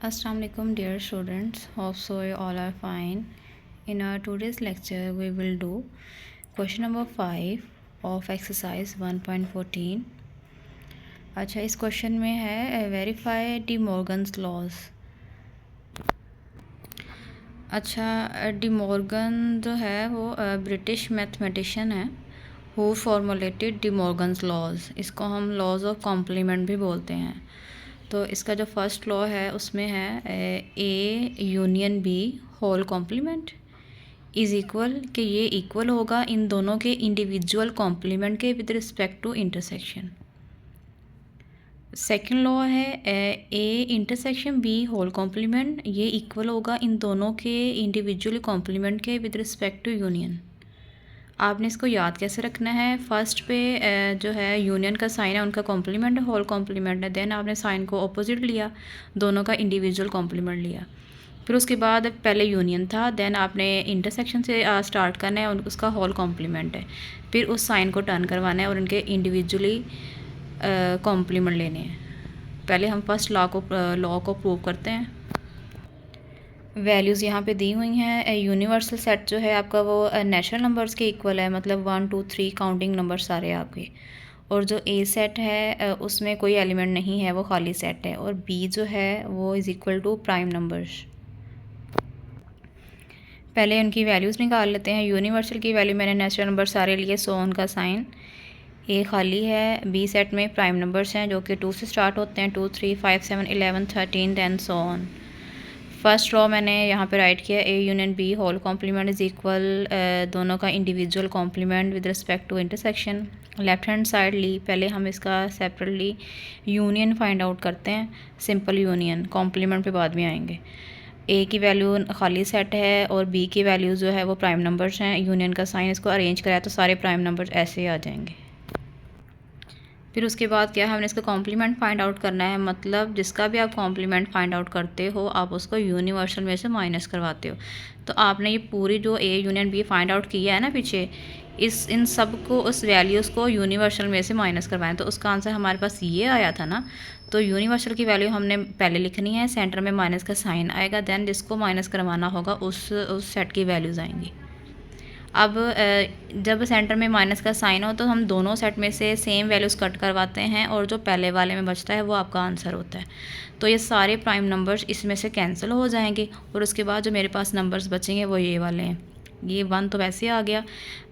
Assalamu alaikum dear students, hope so you all are fine. In our today's lecture we will do question number 5 of exercise 1.14. अच्छा, इस question में है verify De Morgan's laws. अच्छा, De Morgan जो है वो British mathematician है who formulated De Morgan's laws. इसको हम लॉज ऑफ कॉम्प्लीमेंट भी बोलते हैं। तो इसका जो फर्स्ट लॉ है उसमें है A union B whole complement is equal कि ये इक्वल होगा इन दोनों के इंडिविजुअल कॉम्प्लीमेंट के with respect to intersection. Second law है A intersection B whole complement, ये इक्वल होगा इन दोनों के इंडिविजुअल कॉम्प्लीमेंट के विद रिस्पेक्ट टू यूनियन। आपने इसको याद कैसे रखना है, फर्स्ट पे जो है यूनियन का साइन है उनका कॉम्प्लीमेंट है, होल कॉम्प्लीमेंट है। देन आपने साइन को अपोजिट लिया, दोनों का इंडिविजुअल कॉम्प्लीमेंट लिया। फिर उसके बाद पहले यूनियन था, देन आपने इंटरसेक्शन से स्टार्ट करना है, उसका होल कॉम्प्लीमेंट है। फिर उस साइन को टर्न करवाना है और उनके इंडिविजुअली कॉम्प्लीमेंट लेने हैं। पहले हम फर्स्ट लॉ को प्रूव करते हैं। वैल्यूज़ यहाँ पे दी हुई हैं। यूनिवर्सल सेट जो है आपका वो नेचुरल नंबर्स के इक्वल है, मतलब 1 2 3 काउंटिंग नंबर सारे आपके। और जो ए सेट है उसमें कोई एलिमेंट नहीं है, वो खाली सेट है। और बी जो है वो is equal to prime numbers. पहले उनकी वैल्यूज़ निकाल लेते हैं। यूनिवर्सल की वैल्यू मैंने नेचुरल नंबर सारे लिए, सो उनका साइन। ए खाली है। बी सेट में प्राइम नंबर्स हैं जो कि 2 से स्टार्ट होते हैं, 2 3 5 7 11 13 then so on. First row मैंने यहाँ पे राइट किया, A union B whole complement is equal दोनों का individual complement with respect to intersection. Left hand side ली, पहले हम इसका सेपरेटली यूनियन फाइंड आउट करते हैं, सिंपल यूनियन, कॉम्प्लीमेंट पे बाद में आएंगे। ए की वैल्यू खाली सेट है और बी की वैल्यू जो है वो प्राइम नंबर्स हैं। यूनियन का साइन इसको अरेंज कराया तो सारे प्राइम नंबर्स ऐसे ही आ जाएंगे। फिर उसके बाद क्या है, हमने इसका कॉम्प्लीमेंट फाइंड आउट करना है, मतलब जिसका भी आप कॉम्प्लीमेंट फाइंड आउट करते हो आप उसको यूनिवर्सल में से माइनस करवाते हो। तो आपने ये पूरी जो A union B find out किया है ना पीछे, इन सब को, उस वैल्यूज़ को यूनिवर्सल में से माइनस करवाएं। तो उसका आंसर हमारे पास ये आया था ना। तो यूनिवर्सल की वैल्यू हमने पहले लिखनी है, सेंटर में माइनस का साइन आएगा, देन जिसको माइनस करवाना होगा उस सेट की वैल्यूज़ आएंगी। अब जब सेंटर में माइनस का साइन हो तो हम दोनों सेट में से सेम वैल्यूज़ कट करवाते हैं और जो पहले वाले में बचता है वो आपका आंसर होता है। तो ये सारे प्राइम नंबर्स इसमें से कैंसिल हो जाएंगे और उसके बाद जो मेरे पास नंबर्स बचेंगे वो ये वाले हैं। ये 1 तो वैसे आ गया,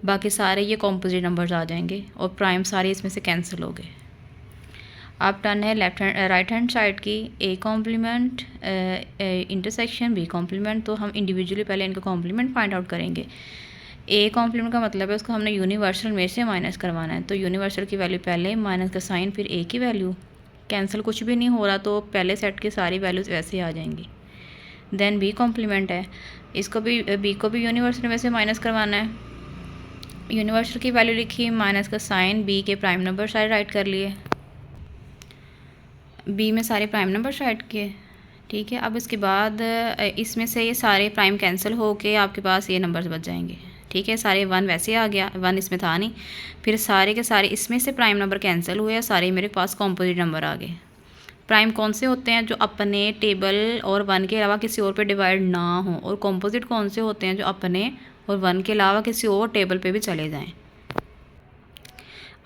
बाकी सारे ये कॉम्पोजिट नंबर्स आ जाएंगे और प्राइम सारे इसमें से कैंसिल हो गए। अब टर्न है राइट हैंड साइड की, A complement intersection B complement. तो हम इंडिविजुअली पहले इनका कॉम्प्लीमेंट फाइंड आउट करेंगे। ए कॉम्प्लीमेंट का मतलब है उसको हमने यूनिवर्सल में से माइनस करवाना है। तो यूनिवर्सल की वैल्यू पहले, माइनस का साइन, फिर ए की वैल्यू। कैंसिल कुछ भी नहीं हो रहा तो पहले सेट की सारी वैल्यूज़ वैसे आ जाएंगी। देन बी कॉम्प्लीमेंट है, इसको भी, बी को भी यूनिवर्सल में से माइनस करवाना है। यूनिवर्सल की वैल्यू लिखी, माइनस का साइन, बी के प्राइम नंबर सारे राइट कर लिए, बी में सारे प्राइम नंबर राइट किए। ठीक है, अब इसके बाद इसमें से ये सारे प्राइम कैंसिल हो के आपके पास ये नंबर्स बच जाएंगे। ठीक है, सारे 1 वैसे आ गया, 1 इसमें था नहीं। फिर सारे के सारे इसमें से प्राइम नंबर कैंसिल हुए, सारे मेरे पास कॉम्पोजिट नंबर आ गए। प्राइम कौन से होते हैं, जो अपने टेबल और 1 के अलावा किसी और पे डिवाइड ना हो। और कॉम्पोजिट कौन से होते हैं, जो अपने और 1 के अलावा किसी और टेबल पे भी चले जाएं।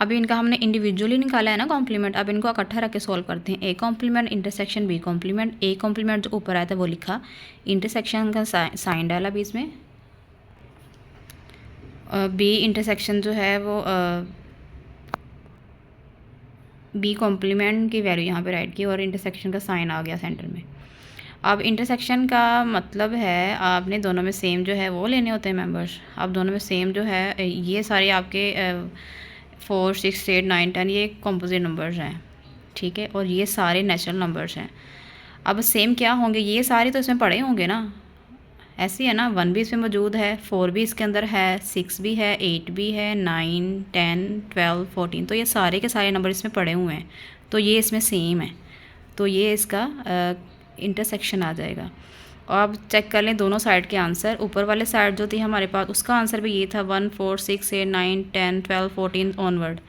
अभी इनका हमने इंडिविजुअली निकाला है ना कॉम्प्लीमेंट, अब इनको इकट्ठा रख के सॉल्व करते हैं। A complement intersection B complement. A complement जो ऊपर आया था वो लिखा, इंटरसेक्शन का साइन डाला बीच में। बी इंटरसेक्शन जो है वो बी कॉम्प्लीमेंट की वैल्यू यहाँ पे राइट की और इंटरसेक्शन का साइन आ गया सेंटर में। अब इंटरसेक्शन का मतलब है आपने दोनों में सेम जो है वो लेने होते हैं मेंबर्स। अब दोनों में सेम जो है, ये सारे आपके 4 6 8 9 10 ये कॉम्पोजिट नंबर्स हैं। ठीक है, और ये सारे नेचुरल नंबर्स हैं। अब सेम क्या होंगे, ये सारे तो इसमें पड़े होंगे ना, ऐसे है ना। 1 भी इसमें मौजूद है, 4 भी इसके अंदर है, 6 भी है, 8 भी है, 9 10 12 14। तो ये सारे के सारे नंबर इसमें पड़े हुए हैं, तो ये इसमें सेम है, तो ये इसका इंटरसेक्शन आ जाएगा। और अब चेक कर लें दोनों साइड के आंसर। ऊपर वाले साइड जो थी हमारे पास उसका आंसर भी ये था, 1 4 6 8 9 10 12 14 ऑनवर्ड।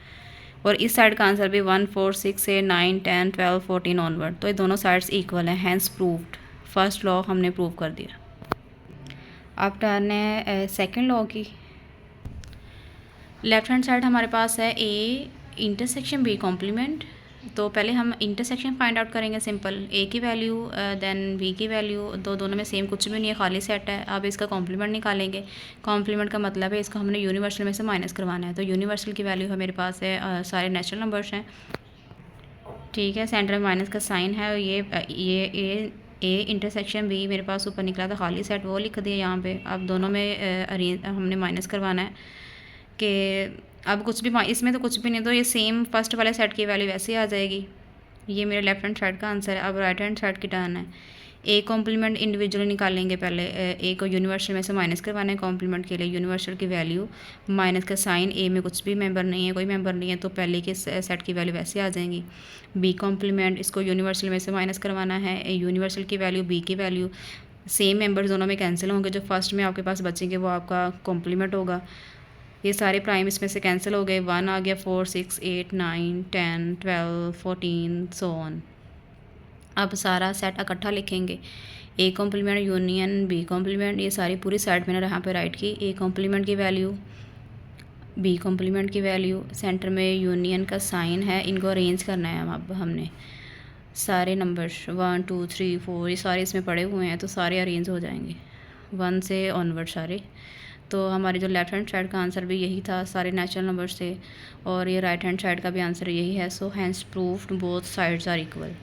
और इस साइड का आंसर भी 1 4 6 8 9 10 12 14 ऑनवर्ड। तो ये दोनों साइड्स इक्वल हैं, हैंस प्रूव्ड। फर्स्ट लॉ हमने प्रूव कर दिया। अब टर्न है सेकंड लॉ की। लेफ्ट हैंड साइड हमारे पास है ए इंटरसेक्शन बी कॉम्प्लीमेंट। तो पहले हम इंटरसेक्शन फाइंड आउट करेंगे सिंपल, ए की वैल्यू देन बी की वैल्यू, तो दोनों में सेम कुछ भी नहीं है, खाली सेट है। अब इसका कॉम्प्लीमेंट निकालेंगे। कॉम्प्लीमेंट का मतलब है इसका हमने यूनिवर्सल में से माइनस करवाना है। तो यूनिवर्सल की वैल्यू है मेरे पास है सारे नेचुरल नंबर्स हैं, ठीक है। सेंटर में माइनस का साइन है। ये ए इंटरसेक्शन बी मेरे पास ऊपर निकला था खाली सेट, वो लिख दिया यहाँ पे। अब दोनों में अरेंज हमने माइनस करवाना है कि अब कुछ भी इसमें तो कुछ भी नहीं, तो ये सेम फर्स्ट वाले सेट की वैल्यू वैसे ही आ जाएगी। ये मेरे लेफ्ट हैंड साइड का आंसर है। अब राइट हैंड साइड की टर्न है। ए कॉम्प्लीमेंट इंडिविजुअली निकालेंगे पहले। ए को यूनिवर्सल में से माइनस करवाना है कॉम्प्लीमेंट के लिए। यूनिवर्सल की वैल्यू माइनस का साइन, ए में कुछ भी मेंबर नहीं है, कोई मेंबर नहीं है, तो पहले के सेट की वैल्यू वैसे आ जाएंगी। बी कॉम्प्लीमेंट, इसको यूनिवर्सल में से माइनस करवाना है। यूनिवर्सल की वैल्यू बी की वैल्यू, सेम मेंबर्स दोनों में कैंसिल होंगे, जो फर्स्ट में आपके पास बचेंगे वो आपका कॉम्प्लीमेंट होगा। ये सारे प्राइम इसमें से कैंसिल हो गए। 1 आ गया, 4 6 8 9 10 12 14 सो ऑन। अब सारा सेट इकट्ठा लिखेंगे। A complement union B complement, ये सारी पूरी साइड मैंने यहाँ पे राइट की। ए कॉम्प्लीमेंट की वैल्यू, बी कॉम्प्लीमेंट की वैल्यू, सेंटर में यूनियन का साइन है। इनको अरेंज करना है अब हमने सारे नंबर्स 1 2 3 4 ये सारे इसमें पड़े हुए हैं, तो सारे अरेंज हो जाएंगे 1 से ऑनवर्ड सारे। तो हमारे जो लेफ्ट हैंड साइड का आंसर भी यही था, सारे नेचुरल नंबर्स थे, और ये राइट हैंड साइड का भी आंसर यही है। So hence proved both sides are equal.